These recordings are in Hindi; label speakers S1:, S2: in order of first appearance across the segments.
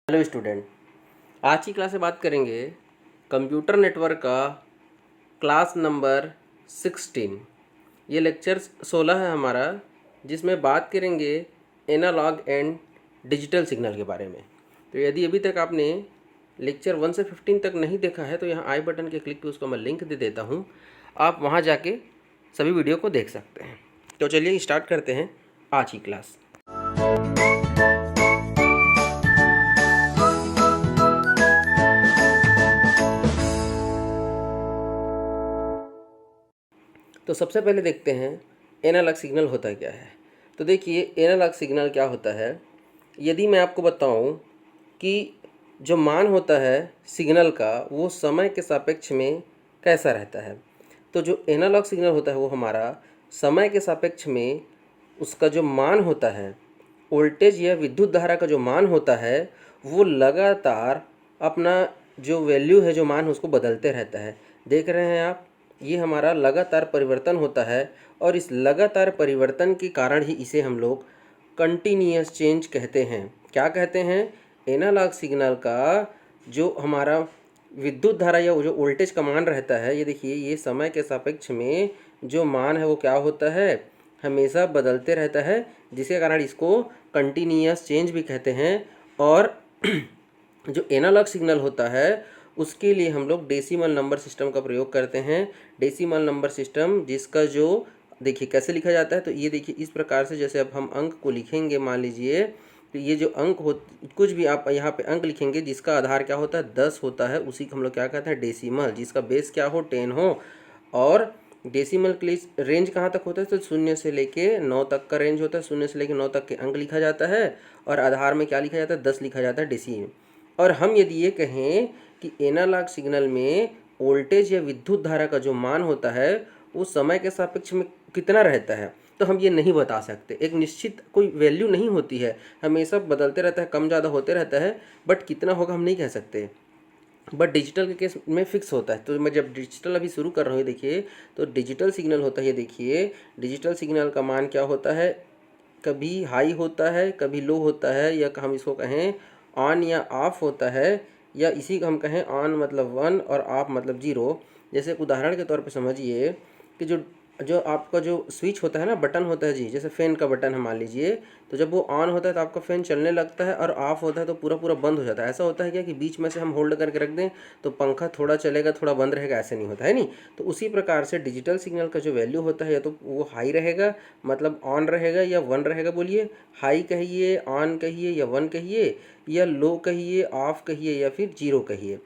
S1: हेलो स्टूडेंट, आज की क्लास में बात करेंगे कंप्यूटर नेटवर्क का क्लास नंबर 16। ये लेक्चर 16 है हमारा, जिसमें बात करेंगे एनालॉग एंड डिजिटल सिग्नल के बारे में। तो यदि अभी तक आपने लेक्चर 1 से 15 तक नहीं देखा है तो यहाँ आई बटन के क्लिक पे उसको मैं लिंक दे देता हूँ, आप वहाँ जाके सभी वीडियो को देख सकते हैं। तो चलिए स्टार्ट करते हैं आज की क्लास। तो सबसे पहले देखते हैं एनालॉग सिग्नल होता क्या है। तो देखिए एनालॉग सिग्नल क्या होता है। यदि मैं आपको बताऊं कि जो मान होता है सिग्नल का वो समय के सापेक्ष में कैसा रहता है, तो जो एनालॉग सिग्नल होता है वो हमारा समय के सापेक्ष में उसका जो मान होता है, वोल्टेज या विद्युत धारा का जो मान होता है वो लगातार अपना जो वैल्यू है, जो मान उसको बदलते रहता है। देख रहे हैं आप, ये हमारा लगातार परिवर्तन होता है और इस लगातार परिवर्तन के कारण ही इसे हम लोग कंटिन्यूअस चेंज कहते हैं। क्या कहते हैं? एनालॉग सिग्नल का जो हमारा विद्युत धारा या जो वोल्टेज का मान रहता है, ये देखिए ये समय के सापेक्ष में जो मान है वो क्या होता है, हमेशा बदलते रहता है, जिसके कारण इसको कंटिन्यूअस चेंज भी कहते हैं। और जो एनालॉग सिग्नल होता है उसके लिए हम लोग डेसिमल नंबर सिस्टम का प्रयोग करते हैं। डेसिमल नंबर सिस्टम जिसका जो देखिए कैसे लिखा जाता है, तो ये देखिए इस प्रकार से, जैसे अब हम अंक को लिखेंगे, मान लीजिए तो ये जो अंक हो, कुछ भी आप यहाँ पे अंक लिखेंगे जिसका आधार क्या होता है 10 होता है, उसी को हम लोग क्या कहते हैं डेसिमल, जिसका बेस क्या हो 10 हो। और डेसिमल के लिए रेंज कहाँ तक होता है, तो 0 से लेके 9 तक का रेंज होता है। 0 से लेके 9 तक के अंक लिखा जाता है और आधार में क्या लिखा जाता है 10 लिखा जाता है डेसिमल। और हम यदि ये कहें कि एनालॉग सिग्नल में वोल्टेज या विद्युत धारा का जो मान होता है वो समय के सापेक्ष में कितना रहता है, तो हम ये नहीं बता सकते। एक निश्चित कोई वैल्यू नहीं होती है, हमेशा बदलते रहता है, कम ज़्यादा होते रहता है, बट कितना होगा हम नहीं कह सकते। बट डिजिटल के केस में फिक्स होता है। तो मैं जब डिजिटल अभी शुरू कर रहा हूँ, देखिए तो डिजिटल सिग्नल होता है, ये देखिए डिजिटल सिग्नल का मान क्या होता है, कभी हाई होता है कभी लो होता है, या हम इसको कहें ऑन या ऑफ होता है, या इसी को हम कहें ऑन मतलब 1 और ऑफ मतलब 0। जैसे एक उदाहरण के तौर पे समझिए कि जो जो आपका जो स्विच होता है ना, बटन होता है जी, जैसे फ़ैन का बटन है मान लीजिए, तो जब वो ऑन होता है तो आपका फ़ैन चलने लगता है और ऑफ होता है तो पूरा पूरा बंद हो जाता है। ऐसा होता है क्या कि बीच में से हम होल्ड करके रख दें तो पंखा थोड़ा चलेगा थोड़ा बंद रहेगा, ऐसे नहीं होता है नहीं। तो उसी प्रकार से डिजिटल सिग्नल का जो वैल्यू होता है या तो वो हाई रहेगा मतलब ऑन रहेगा, या 1 रहेगा। बोलिए हाई कहिए, ऑन कहिए, या 1 कहिए, या लो कहिए, ऑफ कहिए, या फिर 0 कहिए।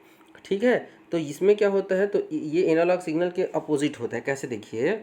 S1: ठीक है, तो इसमें क्या होता है, तो ये एनालॉग सिग्नल के अपोजिट होता है। कैसे? देखिए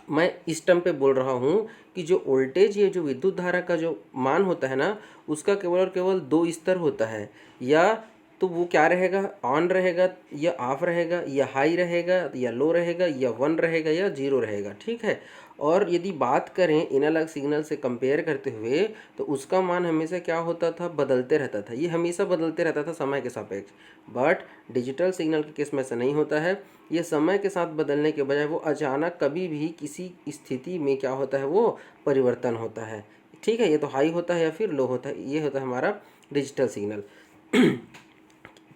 S1: मैं इस टर्म पे बोल रहा हूँ कि जो वोल्टेज या जो विद्युत धारा का जो मान होता है ना, उसका केवल और केवल 2 स्तर होता है। या तो वो क्या रहेगा, ऑन रहेगा या ऑफ रहेगा, या हाई रहेगा या लो रहेगा, या 1 रहेगा या 0 रहेगा। ठीक है। और यदि बात करें एनालॉग सिग्नल से कंपेयर करते हुए, तो उसका मान हमेशा क्या होता था, बदलते रहता था। ये हमेशा बदलते रहता था समय के सापेक्ष। बट डिजिटल सिग्नल के केस में ऐसा नहीं होता है। ये समय के साथ बदलने के बजाय वो अचानक कभी भी किसी स्थिति में क्या होता है, वो परिवर्तन होता है। ठीक है, ये तो हाई होता है या फिर लो होता है, ये होता है हमारा डिजिटल सिग्नल।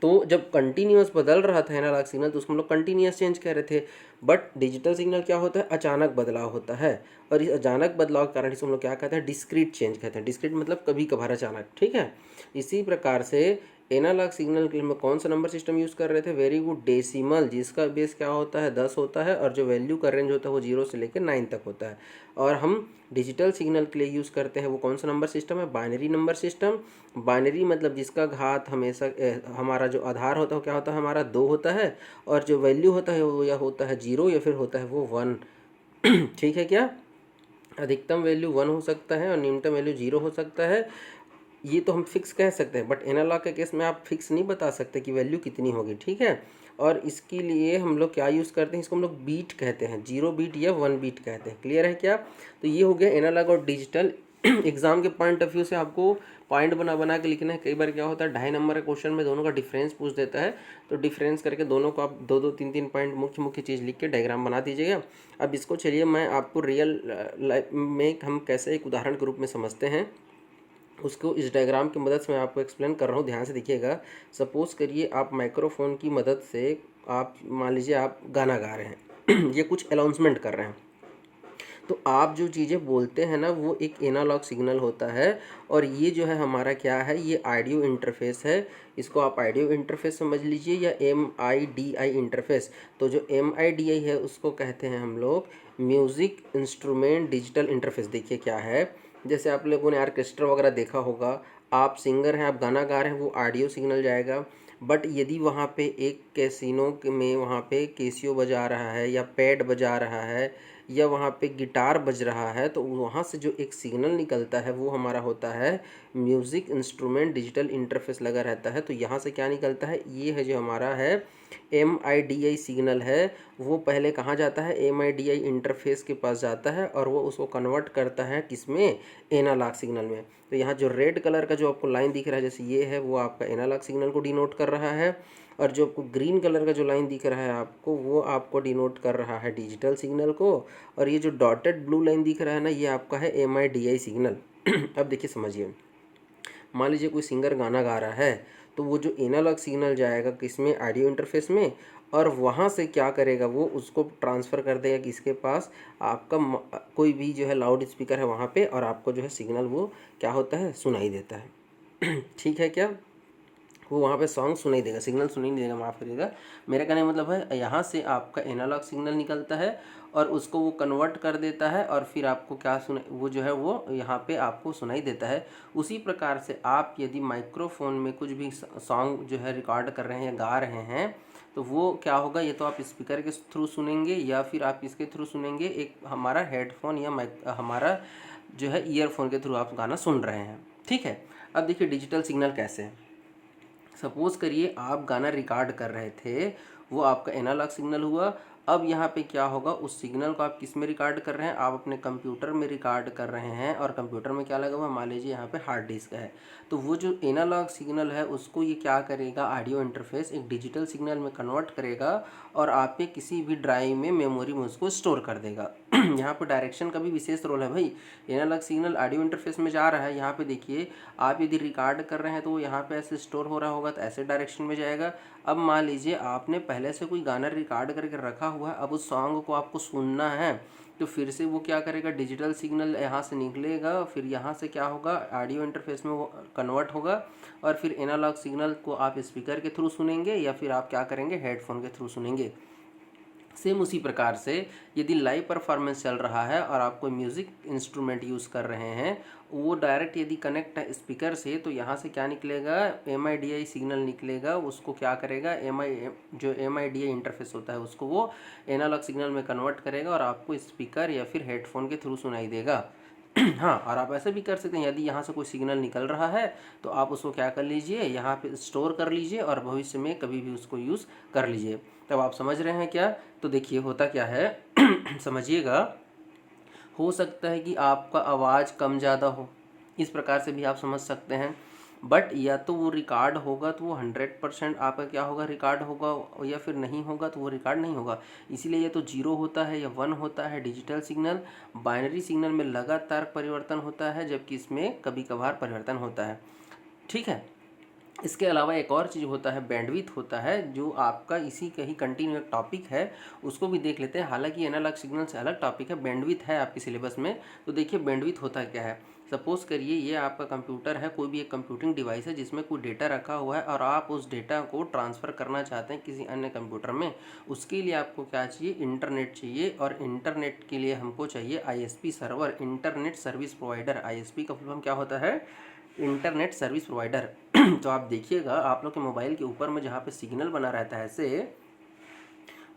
S1: तो जब कंटिन्यूअस बदल रहा था एनालॉग सिग्नल तो उसको हम लोग कंटिन्यूअस चेंज कह रहे थे। बट डिजिटल सिग्नल क्या होता है, अचानक बदलाव होता है। और इस अचानक बदलाव के कारण इसको हम लोग क्या कहते हैं, डिस्क्रीट चेंज कहते हैं। डिस्क्रीट मतलब कभी कभार अचानक। ठीक है, इसी प्रकार से एनालॉग सिग्नल के लिए हम कौन सा नंबर सिस्टम यूज़ कर रहे थे, वेरी गुड, डेसिमल, जिसका बेस क्या होता है 10 होता है और जो वैल्यू का रेंज होता है वो 0 से लेकर 9 तक होता है। और हम डिजिटल सिग्नल के लिए यूज़ करते हैं वो कौन सा नंबर सिस्टम है, बाइनरी नंबर सिस्टम। बाइनरी मतलब जिसका घात हमेशा हमारा जो आधार होता है वो क्या होता है, हमारा 2 होता है, और जो वैल्यू होता है वो या होता है 0 या फिर होता है वो 1। ठीक है क्या? अधिकतम वैल्यू 1 हो सकता है और न्यूनतम वैल्यू 0 हो सकता है। ये तो हम फिक्स कह सकते हैं, बट एनालॉग के केस में आप फिक्स नहीं बता सकते कि वैल्यू कितनी होगी। ठीक है, और इसके लिए हम लोग क्या यूज़ करते हैं, इसको हम लोग बीट कहते हैं, 0 बीट या 1 बीट कहते हैं। क्लियर है क्या? तो ये हो गया एनालॉग और डिजिटल। एग्जाम के पॉइंट ऑफ व्यू से आपको पॉइंट बना बना के लिखना है। कई बार क्या होता है 2.5 नंबर के क्वेश्चन में दोनों का डिफरेंस पूछ देता है, तो डिफरेंस करके दोनों को आप 2-2 3-3 पॉइंट मुख्य मुख्य चीज़ लिख के डायग्राम बना दीजिएगा। अब इसको चलिए मैं आपको रियल लाइफ में हम कैसे एक उदाहरण के रूप में समझते हैं। उसको इस डायग्राम की मदद से मैं आपको एक्सप्लेन कर रहा हूँ, ध्यान से देखिएगा। सपोज़ करिए आप माइक्रोफोन की मदद से आप मान लीजिए आप गाना गा रहे हैं ये कुछ अनाउंसमेंट कर रहे हैं, तो आप जो चीज़ें बोलते हैं ना वो एक एनालॉग सिग्नल होता है। और ये जो है हमारा क्या है, ये ऑडियो इंटरफेस है। इसको आप ऑडियो इंटरफेस समझ लीजिए या MIDI इंटरफेस। तो जो MIDI है उसको कहते हैं हम लोग म्यूज़िक इंस्ट्रूमेंट डिजिटल इंटरफेस। देखिए क्या है, जैसे आप लोगों ने ऑर्केस्ट्रा वगैरह देखा होगा, आप सिंगर हैं, आप गाना गा रहे हैं, वो ऑडियो सिग्नल जाएगा। बट यदि वहाँ पे एक कैसीनो में वहाँ पे केसियो बजा रहा है या पैड बजा रहा है या वहाँ पे गिटार बज रहा है, तो वहाँ से जो एक सिग्नल निकलता है वो हमारा होता है म्यूज़िक इंस्ट्रूमेंट डिजिटल इंटरफेस लगा रहता है। तो यहाँ से क्या निकलता है, ये है जो हमारा है MIDI सिग्नल है, वो पहले कहाँ जाता है, MIDI इंटरफेस के पास जाता है और वो उसको कन्वर्ट करता है किसमें, एनालॉग सिग्नल में। तो यहाँ जो रेड कलर का जो आपको लाइन दिख रहा है जैसे ये है, वो आपका एनालॉग सिग्नल को डिनोट कर रहा है। और जो आपको ग्रीन कलर का जो लाइन दिख रहा है आपको, वो आपको डिनोट कर रहा है डिजिटल सिग्नल को। और ये जो डॉटेड ब्लू लाइन दिख रहा है ना, ये आपका है MIDI सिग्नल। अब देखिए समझिए, मान लीजिए कोई सिंगर गाना गा रहा है, तो वो जो एनालॉग सिग्नल जाएगा किसमें, ऑडियो इंटरफेस में, और वहाँ से क्या करेगा, वो उसको ट्रांसफ़र कर देगा किसके पास, आपका कोई भी जो है लाउड स्पीकर है वहाँ पे, और आपको जो है सिग्नल वो क्या होता है, सुनाई देता है। ठीक है क्या, वो वहाँ पे सॉन्ग सुनाई देगा, सिग्नल सुनाई नहीं देगा, माफ़ करिएगा। मेरा कहने का मतलब है यहाँ से आपका एनालॉग सिग्नल निकलता है और उसको वो कन्वर्ट कर देता है और फिर आपको क्या सुना, वो जो है वो यहाँ पे आपको सुनाई देता है। उसी प्रकार से आप यदि माइक्रोफोन में कुछ भी सॉन्ग जो है रिकॉर्ड कर रहे हैं या गा रहे हैं, तो वो क्या होगा, ये तो आप स्पीकर के थ्रू सुनेंगे या फिर आप इसके थ्रू सुनेंगे, एक हमारा हेडफोन या हमारा जो है ईयरफोन के थ्रू आप गाना सुन रहे हैं। ठीक है, अब देखिए डिजिटल सिग्नल कैसे है। सपोज़ करिए आप गाना रिकॉर्ड कर रहे थे, वो आपका एनालॉग सिग्नल हुआ। अब यहाँ पे क्या होगा, उस सिग्नल को आप किस में रिकॉर्ड कर रहे हैं, आप अपने कंप्यूटर में रिकॉर्ड कर रहे हैं। और कंप्यूटर में क्या लगा हुआ है, मान लीजिए यहाँ पे हार्ड डिस्क है। तो वो जो एनालॉग सिग्नल है उसको ये क्या करेगा, ऑडियो इंटरफेस एक डिजिटल सिग्नल में कन्वर्ट करेगा और आपके किसी भी ड्राइव में, मेमोरी में उसको स्टोर कर देगा। यहाँ पर डायरेक्शन का भी विशेष रोल है भाई। एनालॉग सिग्नल ऑडियो इंटरफेस में जा रहा है, यहाँ पे देखिए आप यदि रिकॉर्ड कर रहे हैं तो वो यहाँ पे ऐसे स्टोर हो रहा होगा, तो ऐसे डायरेक्शन में जाएगा। अब मान लीजिए आपने पहले से कोई गाना रिकॉर्ड करके रखा हुआ है, अब उस सॉन्ग को आपको सुनना है, तो फिर से वो क्या करेगा, डिजिटल सिग्नल यहाँ से निकलेगा, फिर यहाँ से क्या होगा, ऑडियो इंटरफेस में वो कन्वर्ट होगा और फिर एनालॉग सिग्नल को आप स्पीकर के थ्रू सुनेंगे या फिर आप क्या करेंगे, हेडफोन के थ्रू सुनेंगे। सेम उसी प्रकार से यदि लाइव परफॉर्मेंस चल रहा है और आप कोई म्यूज़िक इंस्ट्रूमेंट यूज़ कर रहे हैं, वो डायरेक्ट यदि कनेक्ट है स्पीकर से, तो यहाँ से क्या निकलेगा, MIDI सिग्नल निकलेगा। उसको क्या करेगा, जो MIDI इंटरफेस होता है उसको वो एनालॉग सिग्नल में कन्वर्ट करेगा और आपको स्पीकर या फिर हेडफोन के थ्रू सुनाई देगा। हाँ, और आप ऐसा भी कर सकते हैं, यदि यहाँ से कोई सिग्नल निकल रहा है तो आप उसको क्या कर लीजिए, यहाँ पे स्टोर कर लीजिए और भविष्य में कभी भी उसको यूज़ कर लीजिए। तब आप समझ रहे हैं क्या, तो देखिए होता क्या है समझिएगा। हो सकता है कि आपका आवाज़ कम ज़्यादा हो, इस प्रकार से भी आप समझ सकते हैं। बट या तो वो रिकॉर्ड होगा तो वो 100% आपका क्या होगा, रिकॉर्ड होगा, या फिर नहीं होगा तो वो रिकॉर्ड नहीं होगा। इसीलिए ये तो 0 होता है या 1 होता है डिजिटल सिग्नल। बाइनरी सिग्नल में लगातार परिवर्तन होता है, जबकि इसमें कभी कभार परिवर्तन होता है। ठीक है, इसके अलावा एक और चीज़ होता है, बैंडविड्थ होता है, जो आपका इसी का ही कंटिन्यू एक टॉपिक है, उसको भी देख लेते हैं। हालांकि एनालॉग सिग्नल से अलग टॉपिक है, बैंडविड्थ है आपके सिलेबस में। तो देखिए बैंडविड्थ होता क्या है। सपोज़ करिए ये आपका कंप्यूटर है, कोई भी एक कंप्यूटिंग डिवाइस है जिसमें कोई डेटा रखा हुआ है और आप उस डेटा को ट्रांसफ़र करना चाहते हैं किसी अन्य कंप्यूटर में। उसके लिए आपको क्या चाहिए, इंटरनेट चाहिए। और इंटरनेट के लिए हमको चाहिए ISP server, internet service provider. ISP का फुल फॉर्म क्या होता है, इंटरनेट सर्विस प्रोवाइडर। तो आप देखिएगा, आप लोग के मोबाइल के ऊपर में जहाँ पे सिग्नल बना रहता है ऐसे,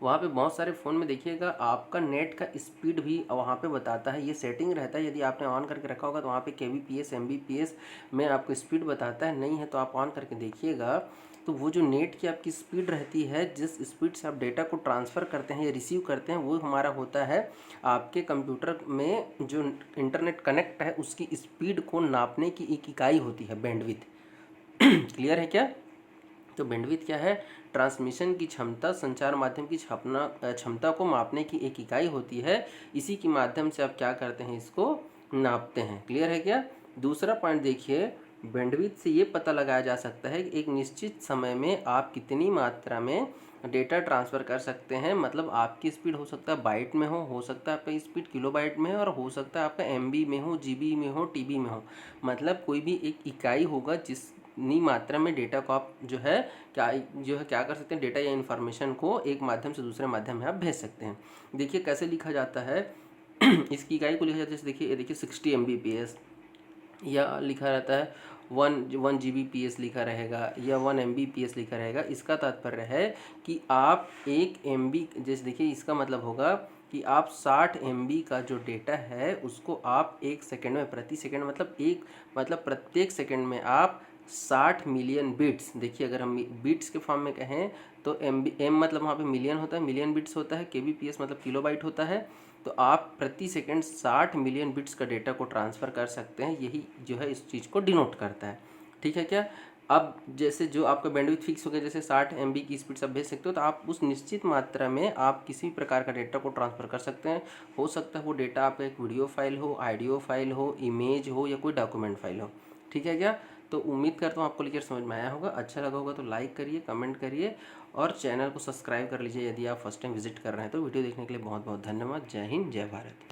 S1: वहाँ पे बहुत सारे फ़ोन में देखिएगा आपका नेट का स्पीड भी वहाँ पे बताता है। ये सेटिंग रहता है, यदि आपने ऑन करके रखा होगा तो वहाँ पे kbps mbps में आपको स्पीड बताता है। नहीं है तो आप ऑन करके देखिएगा, तो वो जो नेट की आपकी स्पीड रहती है, जिस स्पीड से आप डेटा को ट्रांसफ़र करते हैं या रिसीव करते हैं, वो हमारा होता है आपके कंप्यूटर में जो इंटरनेट कनेक्ट है उसकी स्पीड को नापने की एक इकाई होती है, बैंडविड्थ। क्लियर है क्या। तो बैंडविड्थ क्या है, ट्रांसमिशन की क्षमता, संचार माध्यम की क्षमता को मापने की एक इकाई होती है। इसी के माध्यम से आप क्या करते हैं, इसको नापते हैं। क्लियर है क्या। दूसरा पॉइंट देखिए, बैंडविड्थ से ये पता लगाया जा सकता है कि एक निश्चित समय में आप कितनी मात्रा में डेटा ट्रांसफ़र कर सकते हैं। मतलब आपकी स्पीड हो सकता है बाइट में हो सकता है आपका स्पीड किलोबाइट में है, और हो सकता है आपका एमबी में हो, जीबी में हो, टीबी में हो। मतलब कोई भी एक इकाई होगा जितनी मात्रा में डेटा को आप क्या कर सकते हैं, डेटा या इन्फॉर्मेशन को एक माध्यम से दूसरे माध्यम में आप भेज सकते हैं। देखिए कैसे लिखा जाता है इसकी इकाई को लिखा जाता है, जैसे देखिए 60 MBps, या लिखा रहता है 1 Gbps लिखा रहेगा, या 1 Mbps लिखा रहेगा। इसका तात्पर्य है कि आप 1 MB, जैसे देखिए इसका मतलब होगा कि आप 60 MB का जो डेटा है उसको आप 1 सेकंड में, प्रति सेकंड मतलब प्रत्येक सेकंड में आप 60 मिलियन बिट्स, देखिए अगर हम बिट्स के फॉर्म में कहें तो एम मतलब वहाँ पे मिलियन होता है, मिलियन बिट्स होता है, KBPS मतलब किलोबाइट होता है। तो आप प्रति सेकंड 60 मिलियन बिट्स का डेटा को ट्रांसफ़र कर सकते हैं। यही जो है इस चीज़ को डिनोट करता है। ठीक है क्या? अब जैसे जो आपका बैंडविड्थ फिक्स हो गया, जैसे 60 MB की स्पीड से आप भेज सकते हो, तो आप उस निश्चित मात्रा में आप किसी भी प्रकार का डेटा को ट्रांसफ़र कर सकते हैं। हो सकता है वो डेटा आपका एक वीडियो फाइल हो, ऑडियो फाइल हो, इमेज हो, या कोई डॉक्यूमेंट फाइल हो। ठीक है क्या? तो उम्मीद करता हूँ आपको लेकर समझ में आया होगा। अच्छा लगा होगा तो लाइक करिए, कमेंट करिए, और चैनल को सब्सक्राइब कर लीजिए यदि आप फर्स्ट टाइम विजिट कर रहे हैं। तो वीडियो देखने के लिए बहुत बहुत धन्यवाद। जय हिंद, जय भारत।